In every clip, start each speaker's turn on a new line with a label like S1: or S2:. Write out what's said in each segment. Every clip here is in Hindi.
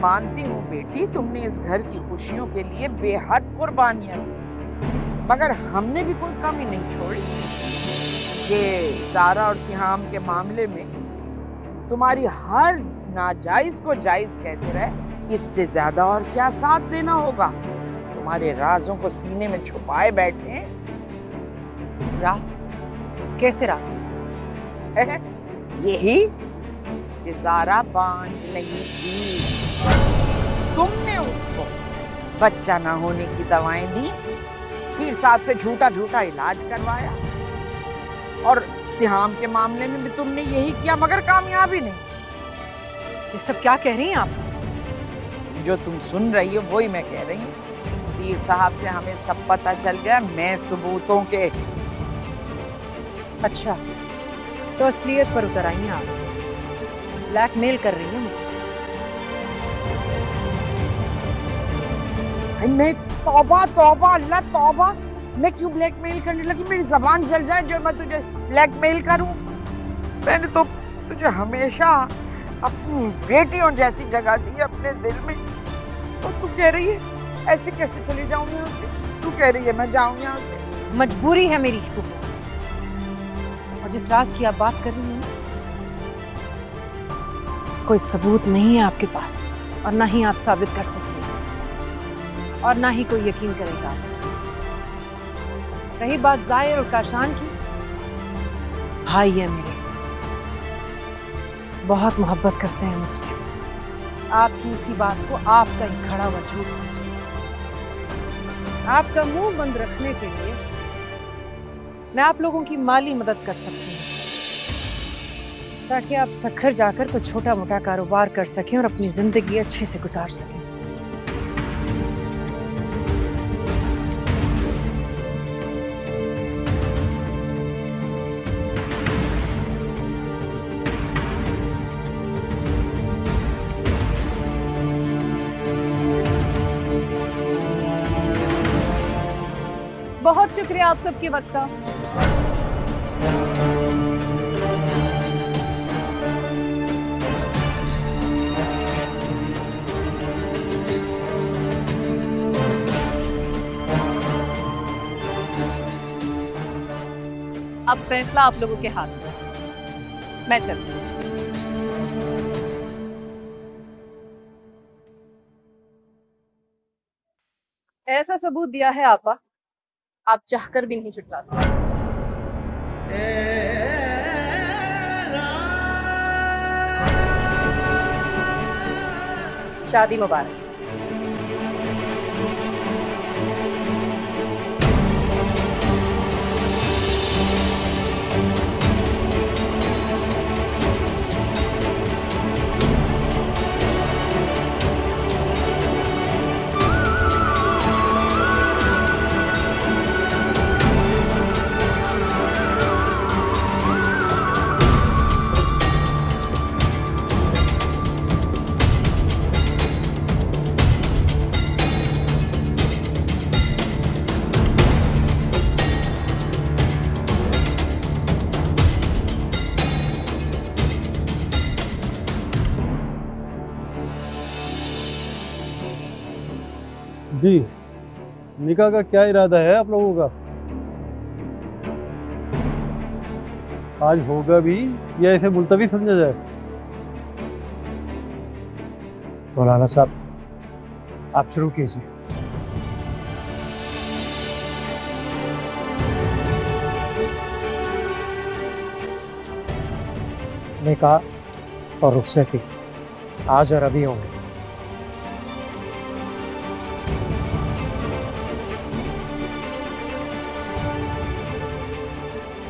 S1: मानती हूँ बेटी, तुमने इस घर की खुशियों के लिए बेहद कुर्बानियां दी, मगर हमने भी कोई कमी नहीं छोड़ी। ये ज़ारा और सिहाम के मामले में तुम्हारी हर नाजायज को जायज कहते रहे, इससे ज्यादा और क्या साथ देना होगा? तुम्हारे राजों को सीने में छुपाए बैठे हैं।
S2: राज? कैसे राज?
S1: यही कि ज़ारा बांझ नहीं थी, तुमने उसको बच्चा ना होने की दवाएं दी, पीर साहब से झूठा झूठा इलाज करवाया, और सिहाम के मामले में भी तुमने यही किया, मगर कामयाबी नहीं।
S2: ये सब क्या कह रही हैं आप?
S1: जो तुम सुन रही हो वही मैं कह रही हूँ। पीर साहब से हमें सब पता चल गया, मैं सबूतों के।
S2: अच्छा, तो असलियत पर उतर आई हैं आप, ब्लैकमेल कर रही हैं मुझे।
S1: मैं तौबा तौबा अल्लाह तौबा, मैं क्यों ब्लैकमेल करने लगी? मेरी जबान जल जाए जो मैं तुझे ब्लैकमेल करूं? मैंने तो तुझे हमेशा अपनी बेटियों जैसी जगह दी अपने दिल में, तो तू कह रही है ऐसे कैसे चली जाऊं यहाँ से? तू कह रही है मैं जाऊं यहाँ से?
S2: मजबूरी है मेरी। और जिस राज की आप बात कर रही हैं, कोई सबूत नहीं है आपके पास, और ना ही आप साबित कर सकते हैं, और ना ही कोई यकीन करेगा। रही बात जाहिर और काशान की, भाई है मेरे, बहुत मोहब्बत करते हैं मुझसे। आपकी इसी बात को आपका ही खड़ा हुआ झूठ समझे। आपका मुंह बंद रखने के लिए मैं आप लोगों की माली मदद कर सकती हूँ, ताकि आप सखर जाकर कोई छोटा मोटा कारोबार कर सकें और अपनी जिंदगी अच्छे से गुजार सकें।
S3: बहुत शुक्रिया आप सबके वक्त का। अब फैसला आप लोगों के हाथ में। मैं चलती हूँ। ऐसा सबूत दिया है आपा, आप चाहकर भी नहीं छुटला सकते। शादी मुबारक।
S4: जी, निकाह का क्या इरादा है आप लोगों का? आज होगा भी या इसे मुलतवी समझा जाए?
S5: मौलाना साहब, आप शुरू कीजिए। निकाह और रुखसती आज और अभी होंगे।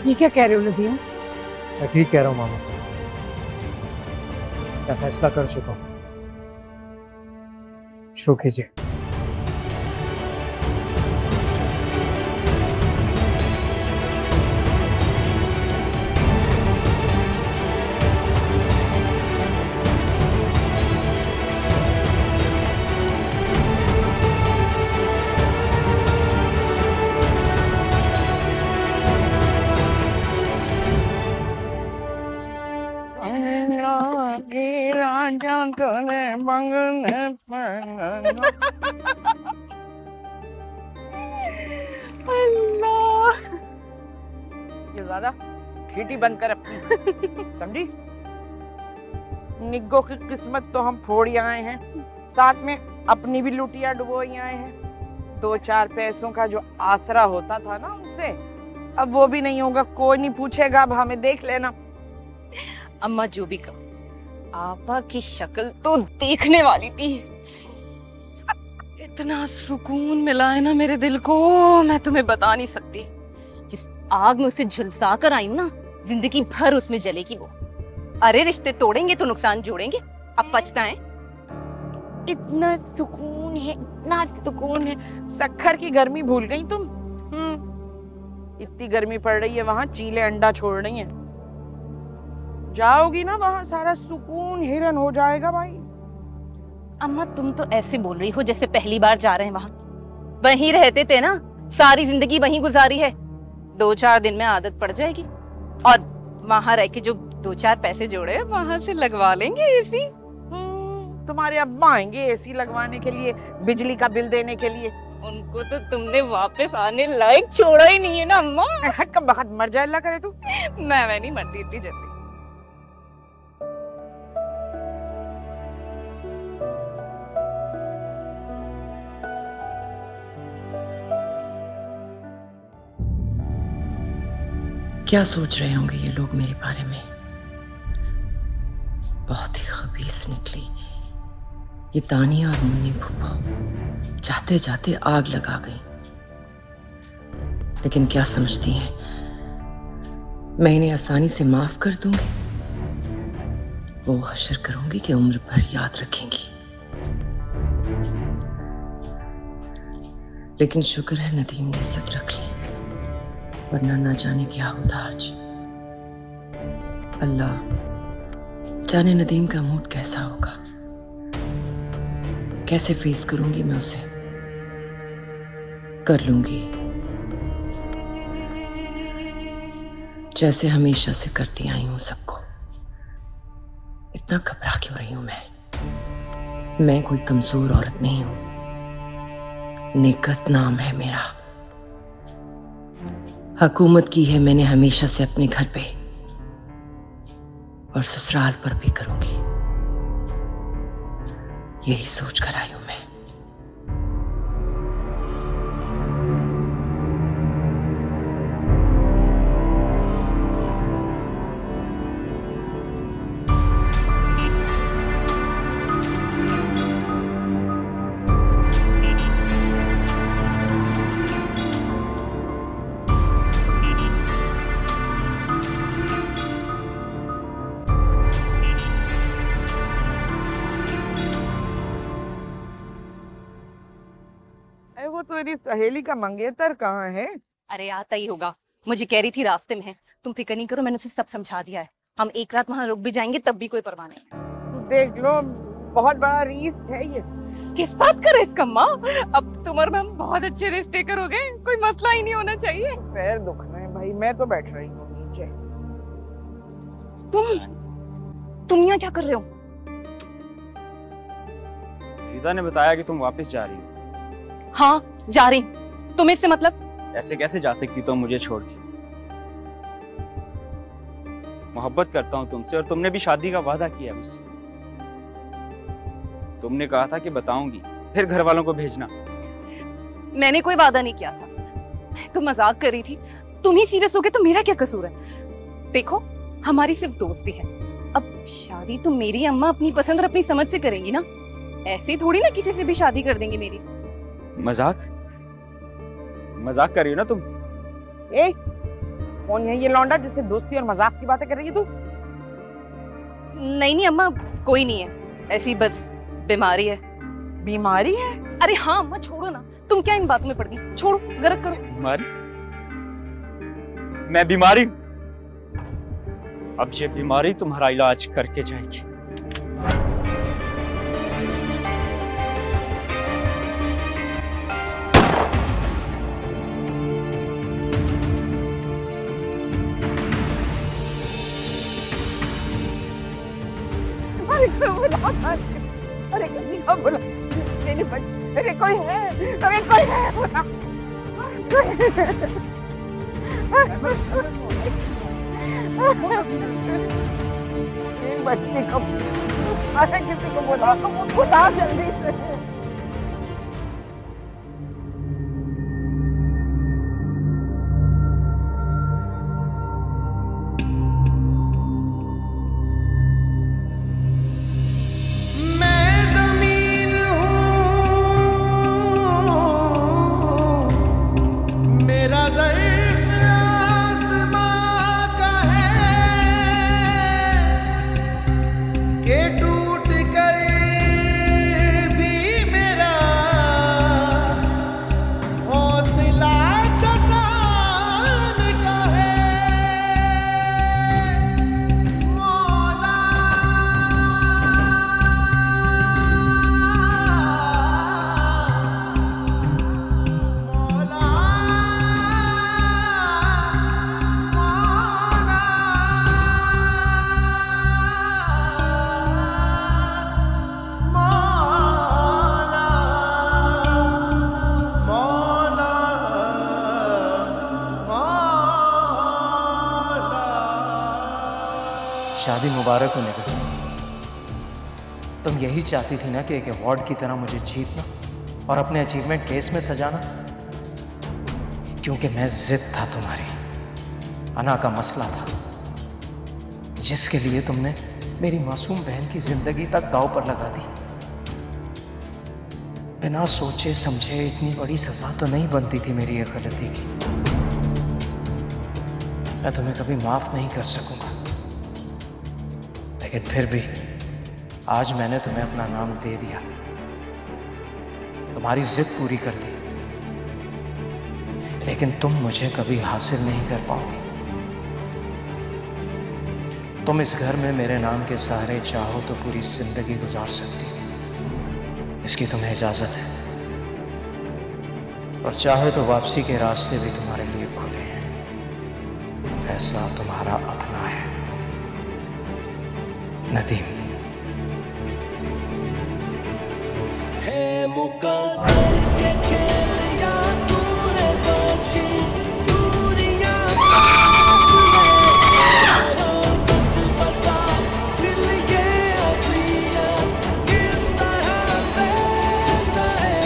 S2: ये क्या कह रहे हो नदीम?
S5: मैं ठीक कह रहा हूँ मामा, मैं फैसला कर चुका हूँ। शुरू कीजिए।
S1: तूने मंगने पड़ना।
S3: अल्लाह,
S1: ये ज्यादा खीटी बंद कर अपनी, समझी? निग्गो की किस्मत तो हम फोड़ आए हैं, साथ में अपनी भी लुटिया डुबोई आए हैं। 2-4 पैसों का जो आसरा होता था ना उनसे, अब वो भी नहीं होगा। कोई नहीं पूछेगा, अब हमें देख लेना।
S3: अम्मा जो भी कहो, आपा की शक्ल तो देखने वाली थी। इतना सुकून मिला है ना मेरे दिल को, मैं तुम्हें बता नहीं सकती। जिस आग में उसे झुलसा कर आई हूँ ना, जिंदगी भर उसमें जलेगी वो। अरे रिश्ते तोड़ेंगे तो नुकसान जोड़ेंगे, अब पछताएं।
S1: इतना सुकून है, इतना सुकून है। सखर की गर्मी भूल गई तुम? इतनी गर्मी पड़ रही है वहां, चीले अंडा छोड़ रही हैं। जाओगी ना वहां, सारा सुकून हिरन हो जाएगा भाई।
S3: अम्मा तुम तो ऐसे बोल रही हो जैसे पहली बार जा रहे हैं वहां। वहीं रहते थे ना, सारी जिंदगी वहीं गुजारी है। 2-4 दिन में आदत पड़ जाएगी, और वहां रह के जो 2-4 पैसे जोड़े वहां से लगवा लेंगे एसी।
S1: तुम्हारे अब्बा आएंगे एसी लगवाने के लिए, बिजली का बिल देने के लिए।
S3: उनको तो तुमने वापस आने लायक छोड़ा ही नहीं है ना अम्मा।
S1: कब वक्त मर जाए अल्लाह करे तू।
S3: मैं नहीं मरती इतनी जल्दी।
S6: क्या सोच रहे होंगे ये लोग मेरे बारे में? बहुत ही खबीस निकली ये तानिया और मुन्नी फूफा, जाते जाते आग लगा गई। लेकिन क्या समझती हैं, मैं इन्हें आसानी से माफ कर दूंगी? वो हश्र करूंगी कि उम्र भर याद रखेंगी। लेकिन शुक्र है नदीम ने इज्जत रख ली, वरना ना जाने क्या होता आज। अल्लाह जाने नदीम का मूड कैसा होगा, कैसे फेस करूंगी मैं उसे। कर लूंगी जैसे हमेशा से करती आई हूं सबको। इतना घबरा क्यों रही हूं मैं कोई कमजोर औरत नहीं हूं। निकत नाम है मेरा, हुकूमत की है मैंने हमेशा से अपने घर पे, और ससुराल पर भी करूंगी। यही सोच कर आई हूं मैं।
S1: वो तेरी सहेली का मंगेतर कहाँ है?
S3: अरे आता ही होगा, मुझे कह रही थी रास्ते में है। तुम फिक्र नहीं करो, मैंने उसे सब समझा दिया है। हम एक रात वहां रुक भी जाएंगे तब भी कोई परवाह नहीं।
S1: तू देख लो, बहुत बड़ा रिस्क है ये।
S3: किस बात का रिस्क अम्मा? अब तुम और मैं हम बहुत अच्छे रिस्क टेकर हो गए, कोई मसला ही नहीं होना चाहिए।
S1: पैर दुख रहे हैं भाई, मैं तो बैठ रही हूँ नीचे।
S3: तुम यहाँ क्या कर रहे हो?
S7: रीता ने बताया कि तुम वापस जा रही हो।
S3: हाँ जा रही। तुम्हें इससे मतलब?
S7: ऐसे कैसे जा सकती तुम मुझे छोड़ के? मोहब्बत करता हूँ तुमसे, और तुमने भी शादी का वादा किया मुझसे। तुमने कहा था कि बताऊंगी, फिर घर वालों को भेजना।
S3: मैंने कोई वादा नहीं किया था, तुम मजाक कर रही थी। तुम ही सीरियस हो गए तो मेरा क्या कसूर है? देखो हमारी सिर्फ दोस्ती है, अब शादी तो मेरी अम्मा अपनी पसंद और अपनी समझ से करेंगी ना। ऐसे थोड़ी ना किसी से भी शादी कर देंगे मेरी।
S7: मजाक मजाक कर रही हो ना तुम?
S1: ए, कौन है ये लौंडा जिससे दोस्ती और मजाक की बातें कर रही है तू?
S3: नहीं अम्मा, कोई नहीं है, ऐसी बस बीमारी है।
S1: बीमारी है?
S3: अरे हाँ अम्मा, छोड़ो ना, तुम क्या इन बातों में पड़ गई? छोड़ो, गर्क करो।
S7: बीमारी? मैं बीमारी? अब ये बीमारी तुम्हारा इलाज करके जाएगी।
S1: अरे बुला, अरे किसी को बुला, मेरे बच्चे, अरे कोई है, अरे कोई है, बुला, मेरे बच्चे को, अरे किसी को बुला, बुला जल्दी से।
S5: शादी मुबारक हो निगाह। तुम यही चाहती थी ना कि एक अवार्ड की तरह मुझे जीतना और अपने अचीवमेंट केस में सजाना, क्योंकि मैं जिद था तुम्हारी, अना का मसला था, जिसके लिए तुमने मेरी मासूम बहन की जिंदगी तक दांव पर लगा दी। बिना सोचे समझे इतनी बड़ी सजा तो नहीं बनती थी मेरी एक गलती की। मैं तुम्हें कभी माफ नहीं कर सकूंगा, लेकिन फिर भी आज मैंने तुम्हें अपना नाम दे दिया, तुम्हारी जिद पूरी कर दी, लेकिन तुम मुझे कभी हासिल नहीं कर पाओगे। तुम इस घर में मेरे नाम के सहारे चाहो तो पूरी जिंदगी गुजार सकती हो, इसकी तुम्हें इजाजत है, और चाहे तो वापसी के रास्ते भी तुम्हारे लिए खुले हैं। फैसला तुम्हारा अपना है नदीम।
S8: है मुकद्दर के खेल या तूने बख्शी दूरियां बता दिल ये अज़ियत किस तरह से सहे।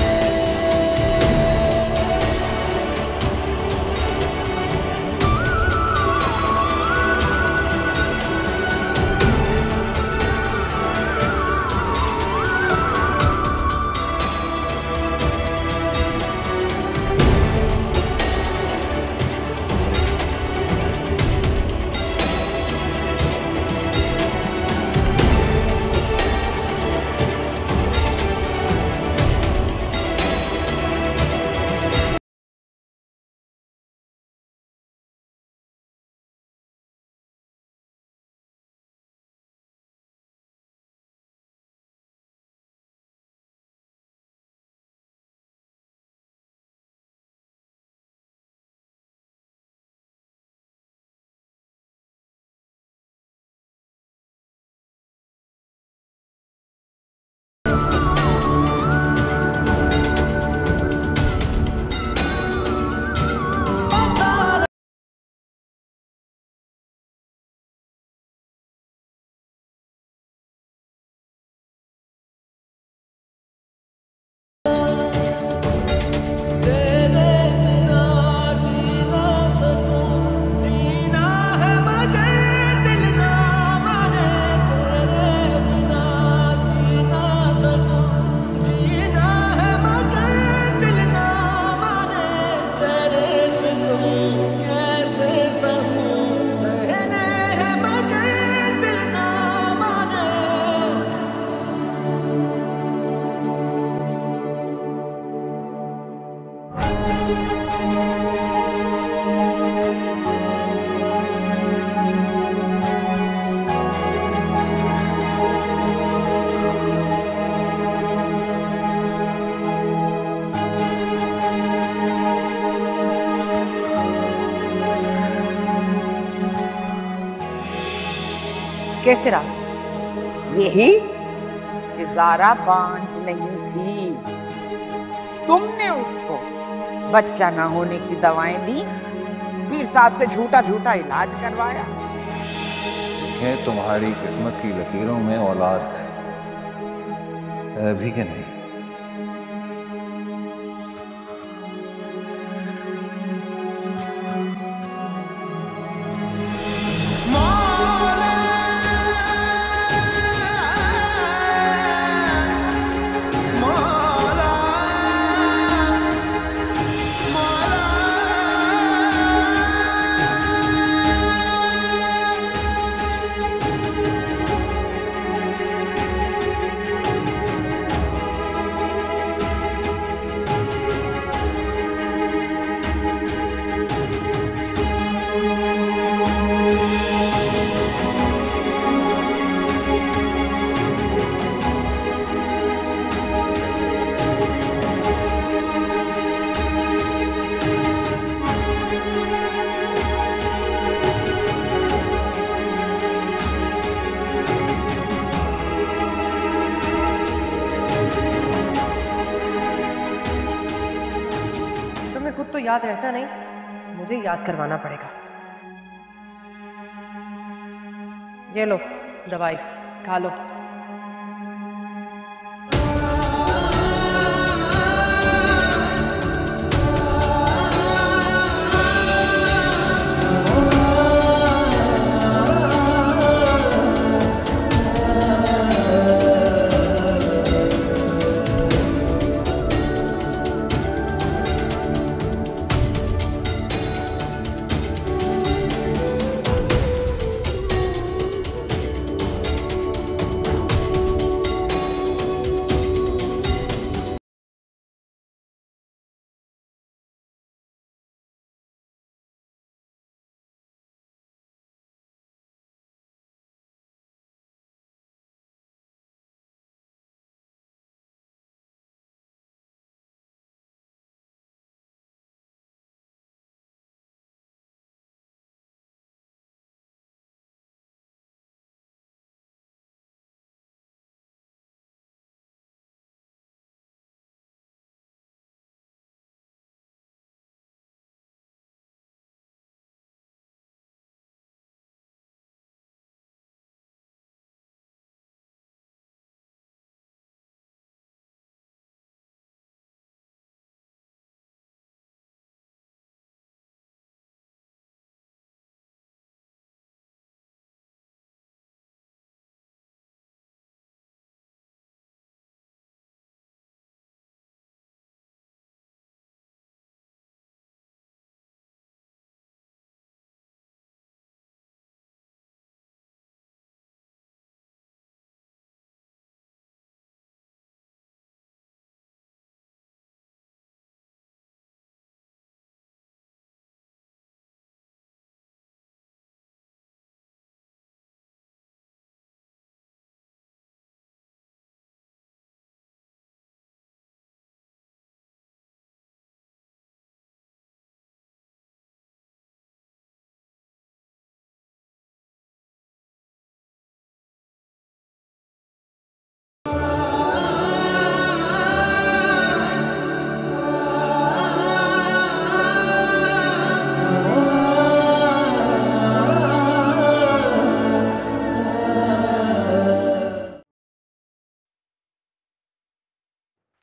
S2: कैसे राज?
S1: यही कि ज़ारा बांझ नहीं थी। तुमने उसको बच्चा ना होने की दवाएं दी, पीर साहब से झूठा झूठा इलाज करवाया।
S9: है तुम्हारी किस्मत की लकीरों में औलाद है भी कि नहीं?
S2: तो याद रहता नहीं, मुझे याद करवाना पड़ेगा। ये लो दवाई, खा लो।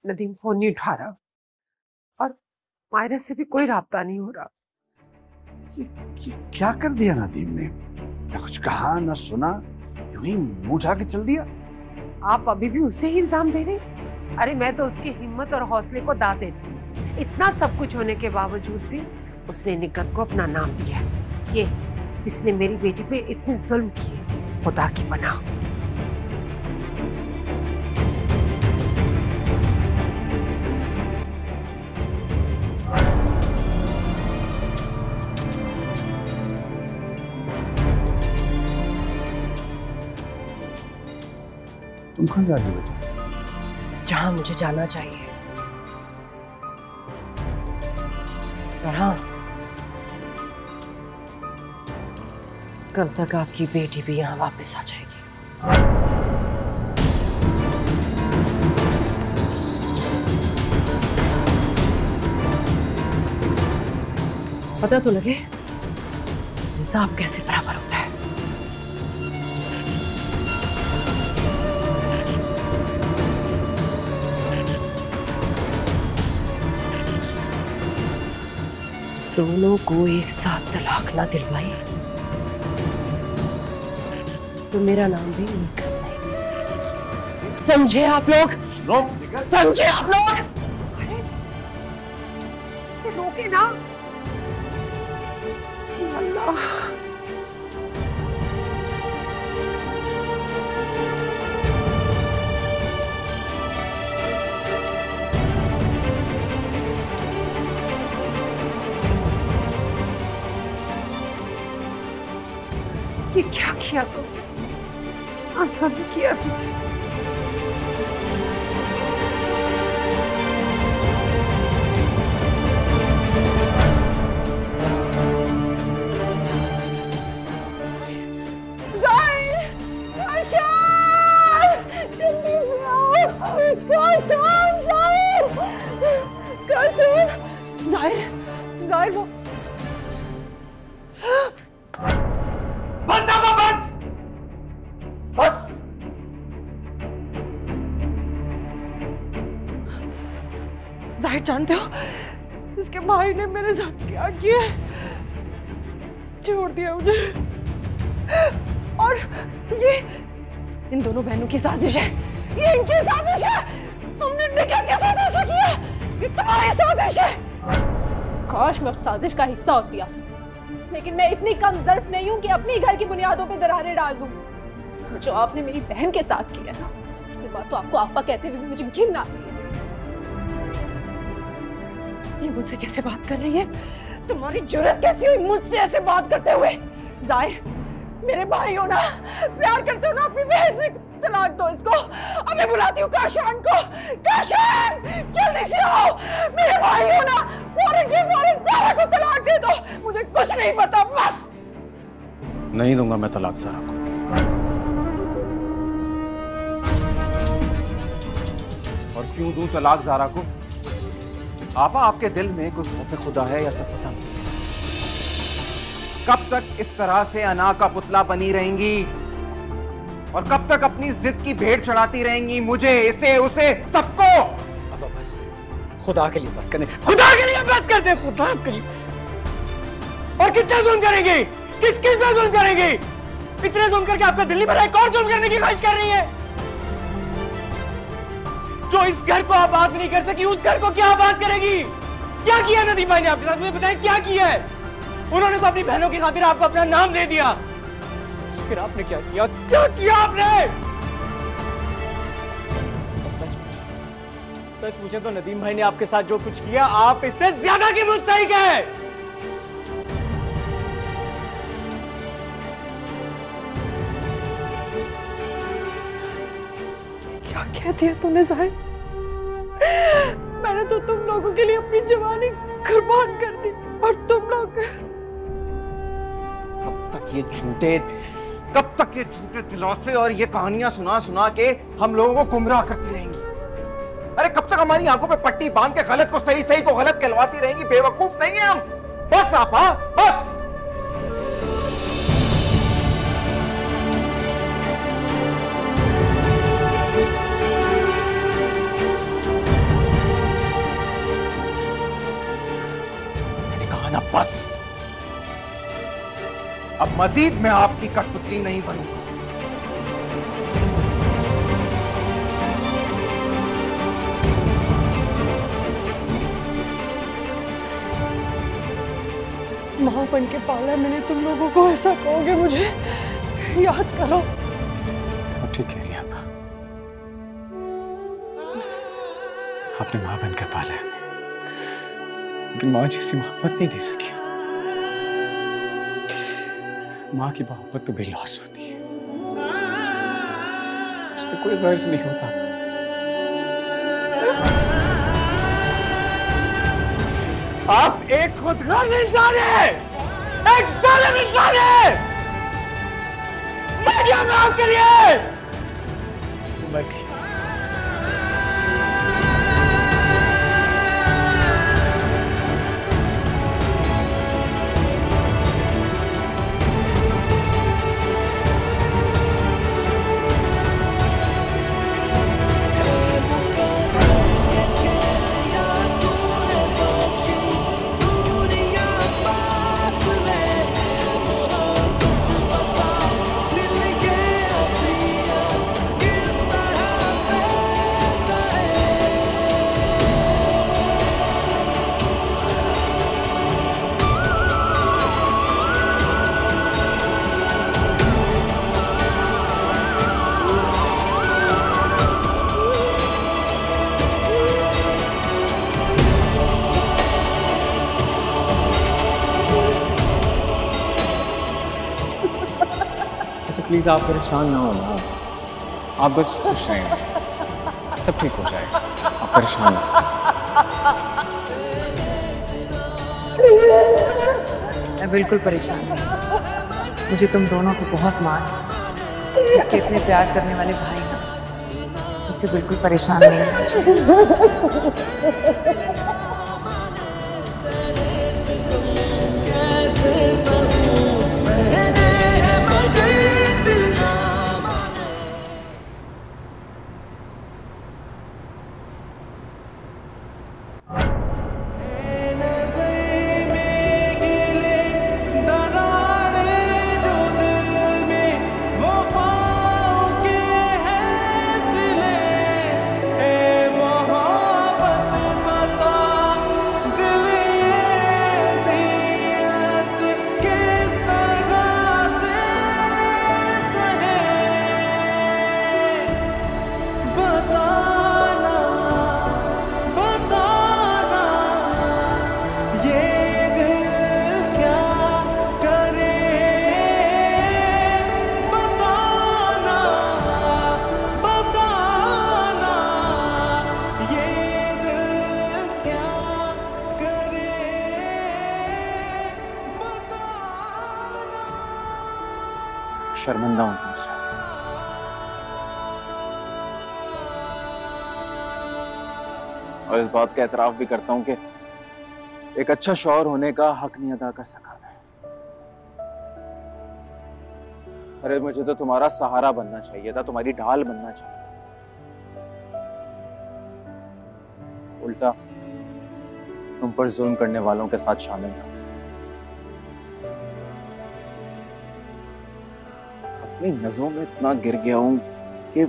S2: नदीम फोन नहीं उठा रहा और मायरा से भी कोई राब्ता नहीं हो रहा।
S10: ये क्या कर दिया नदीम ने? ना कुछ कहा ना सुना, यूं ही मुंह उठा के चल दिया।
S2: आप अभी भी उसे ही इल्जाम दे रहे? अरे मैं तो उसकी हिम्मत और हौसले को दाद देती हूँ। इतना सब कुछ होने के बावजूद भी उसने निकत को अपना नाम दिया। ये जिसने मेरी बेटी पे इतने जुल्म किए, खुदा की पनाह।
S10: तुम कहाँ जा रही हो बेटा?
S6: जहां मुझे जाना चाहिए। और हाँ, कल तक आपकी बेटी भी यहाँ वापस आ जाएगी।
S2: पता तो लगे इंसाफ कैसे बराबर होता है। दोनों को एक साथ तलाक ना दिलवाई तो मेरा नाम भी निकल नहीं। समझे आप लोग? समझे आप लोग? अरे इसे रोके ना। अल्लाह, ये क्या किया तुमने? सब किया तुमने। जल्दी से आओ। जाहिर वो
S5: बस अब बस बस।
S2: जाहिर जानते हो इसके भाई ने मेरे साथ क्या किया? छोड़ दिया मुझे। और ये इन दोनों बहनों की साजिश है। ये इनकी साजिश है। तुमने निकट के साथ ऐसा किया। ये तुम्हारी साजिश है।
S3: काश मैं उस साजिश का हिस्सा होती, लेकिन मैं इतनी कम ज़र्फ नहीं हूं कि अपनी घर की बुनियादों पे दरारें डाल दूं। जो आपने मेरी बहन के साथ किया ना, उसके बाद तो आपको आपा कहते हुए भी मुझे घिन आती है।
S2: ये मुझसे कैसे बात कर रही है? तुम्हारी जुर्रत कैसी हुई मुझसे ऐसे बात करते हुए? जाहिर मेरे भाई हो ना, प्यार करते हो ना, अपनी बहन से तलाक दो इसको। अब मैं बुलाती हूँ काशान को। काशान जल्दी से आओ। मेरे भाई हो ना, फौरन के फौरन ज़ारा को तलाक दे दो। मुझे कुछ नहीं पता, बस।
S7: नहीं दूंगा मैं तलाक ज़ारा को। और क्यों दूं तलाक ज़ारा को? आपा, आपके दिल में कोई खौफ खुदा है या सब पता नहीं? कब तक इस तरह से अना का पुतला बनी रहेंगी? और कब तक अपनी जिद की भेड़ चढ़ाती रहेंगी? मुझे, इसे, उसे, सबको।
S5: अब बस, खुदा के लिए बस कर दे, खुदा के लिए बस कर दे, खुदा के लिए। और कितना जुल्म करेंगी? किस किस पे जुल्म करेंगी? इतने जुल्म करके आपका दिल नहीं भरा, एक और जुल्म करने की ख्वाहिश कर रही है। जो इस घर को आबाद नहीं कर सकी, उस घर को क्या आबाद करेगी? क्या किया नदीम भाई ने आपके साथ? मुझे बताएं क्या किया है? उन्होंने तो अपनी बहनों की खातिर आपको अपना नाम दे दिया। फिर आपने क्या किया? क्या किया आपने? और सच पूछे तो नदीम भाई ने आपके साथ जो कुछ किया, आप इससे ज्यादा की मुस्तहिक है।
S2: क्या कह दिया तूने जाहिर? मैंने तो तुम लोगों के लिए अपनी जवानी कुर्बान कर दी, और तुम लोग
S7: कब तक ये झूठे दिलासे और ये कहानियां सुना सुना के हम लोगों को गुमराह करती रहेंगी? अरे कब तक हमारी आंखों पे पट्टी बांध के गलत को सही, सही को गलत कहलवाती रहेंगी? बेवकूफ नहीं है हम। बस आपा, बस। मैंने कहा ना बस। अब मजीद मैं आपकी कठपुतली नहीं बनूंगा।
S2: मां बन के पाला मैंने तुम लोगों को, ऐसा कहोगे मुझे? याद करो।
S7: ठीक कह रही है आपा। आपने मां बन के पाला है, लेकिन मां जैसी मोहब्बत नहीं दे सकी। माँ की मोहब्बत तो बेलौस होती है, उसमें कोई गर्ज नहीं होता। आप एक खुदगर्ज इंसान है, एक जालिम इंसान है। मर गया मैं आपके लिए, मर गया।
S5: प्लीज आप परेशान ना हो ना, आप बस खुश रहें, सब ठीक हो जाएगा, आप परेशान ना
S2: मैं बिल्कुल परेशान नहीं। मुझे तुम दोनों को बहुत मान है। जिसके इतने प्यार करने वाले भाई ना, उससे बिल्कुल परेशान नहीं होना चाहिए।
S5: शर्मिंदा हूं तुमसे। और इस बात का एतराफ भी करता हूं कि एक अच्छा शौहर होने का हक नहीं अदा कर सका मैं। अरे मुझे तो तुम्हारा सहारा बनना चाहिए था, तुम्हारी ढाल बनना चाहिए। उल्टा तुम पर जुल्म करने वालों के साथ शामिल था। अपनी नजरों में इतना गिर गया हूं कि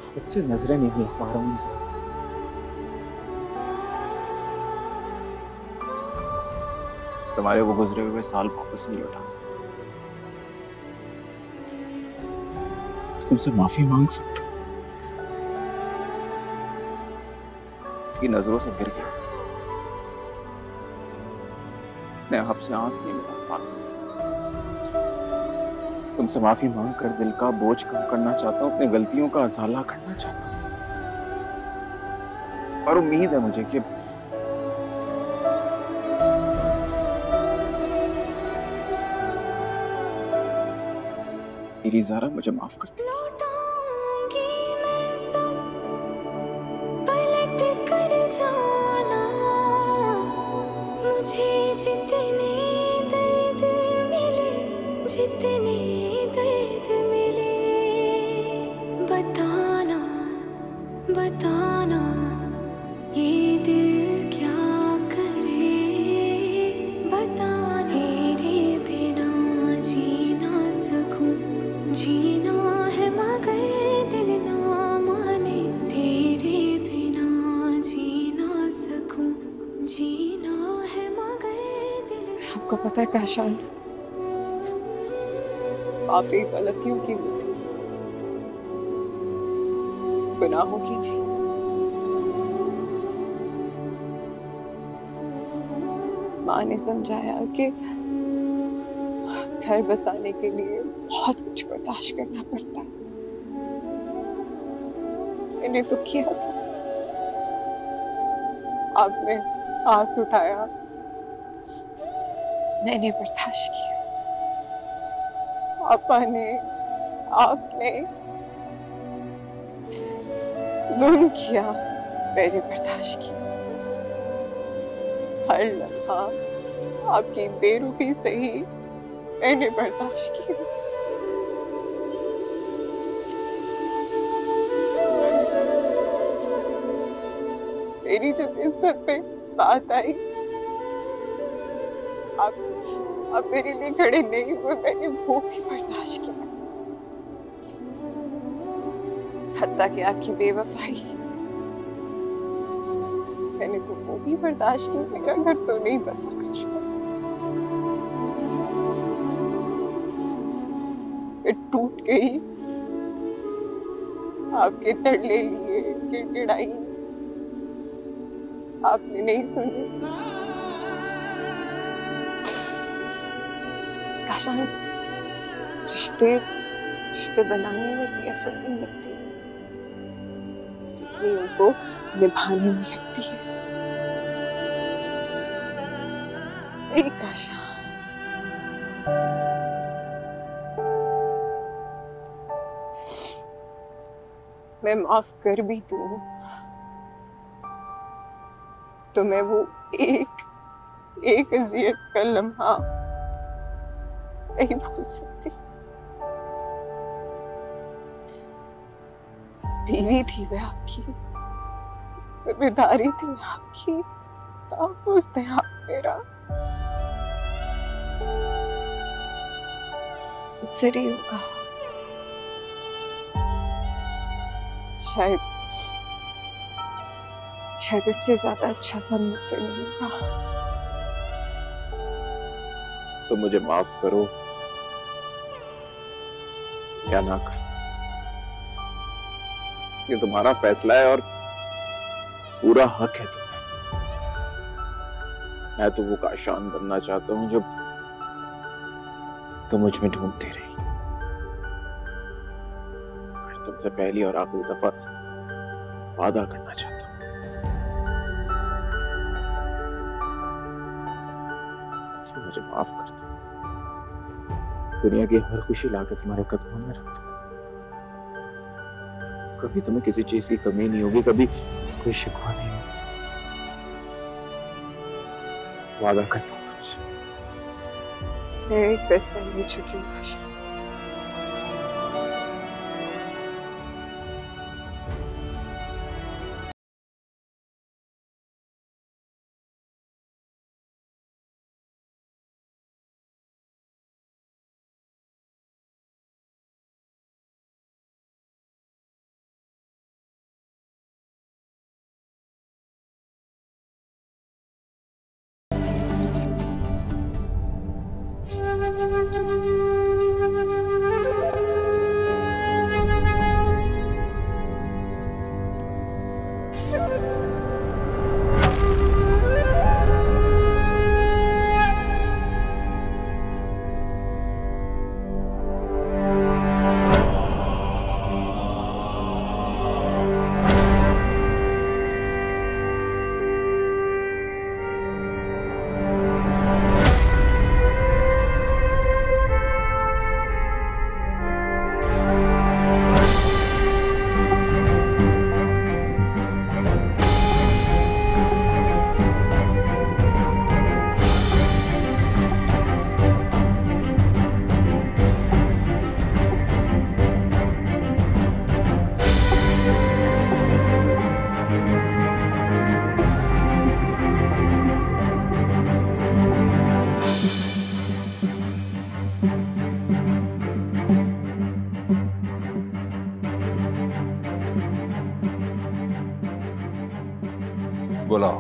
S5: खुद से नजरें नहीं मिला पा रहा हूं मुझे। तुम्हारे वो गुजरे हुए साल वापस नहीं लौटा सकते। तुमसे माफी मांग सकता हूं कि नजरों से गिर गया, मैं आपसे आंख नहीं मिला पाता। तुमसे माफी मांगकर दिल का बोझ कम करना चाहता हूं, अपनी गलतियों का अज़ाला करना चाहता हूं। और उम्मीद है मुझे कि मेरी ज़ारा मुझे माफ कर दे।
S8: बताना ये दिल क्या करे, बताना तेरे बिना जी ना सकूं, जीना है मगर दिल ना माने, तेरे बिना जी ना सकूं, जीना है मगर दिल ना।
S11: आपको पता है काशान, काफी गलतियों की हुई थी, गुनाहों की नहीं। माँ ने समझाया कि घर बसाने के लिए बहुत कुछ बर्दाश्त करना पड़ता है। मैंने तो किया था, आपने हाथ उठाया, मैंने बर्दाश्त किया। आपने जुल्म किया, मैंने बर्दाश्त किया। हर लम्हा आपकी बेरुखी सही, मैंने बर्दाश्त की। मेरी जब इज्जत पे बात आई, आप मेरे लिए खड़े नहीं हुए, मैंने वो भी बर्दाश्त किया। हत्ता कि आपकी बेवफाई, मैंने तो वो भी बर्दाश्त की। मेरा घर तो नहीं बसा काशा, मैं टूट गई। आपके तरले लिए, गिड़गिड़ाई, आपने नहीं सुनी। काशान, रिश्ते रिश्ते बनाने में इतनी एफर्ट नहीं लगती जितनी उनको निभाने में लगती है। नहीं काशान, मैं माफ कर भी दूं तो मैं वो एक अजियत का लम्हा नहीं भूल सकती। बीवी थी वह आपकी, जिम्मेदारी थी आपकी, तहफ्फुज़ थे आप मेरा। मुझसे नहीं होगा, शायद इससे ज्यादा अच्छा फन मुझसे नहीं होगा।
S7: तो मुझे माफ करो या ना करो, ये तुम्हारा फैसला है और पूरा हक है तुम्हें। मैं तो वो काशान बनना चाहता हूं जब तुम मुझ में ढूंढती रही। तुमसे पहली और आखिरी दफा वादा करना चाहता हूं, तो मुझे माफ कर दो। दुनिया की हर खुशी लाकर तुम्हारे कदमों में रख दो। कभी तुम्हें किसी चीज की कमी नहीं होगी, कभी कोई शिकवा नहीं होगा। वादा करता हूं तुमसे।
S11: मैं एक फैसला ले चुकी हूँ काशान।
S9: बुलाओ।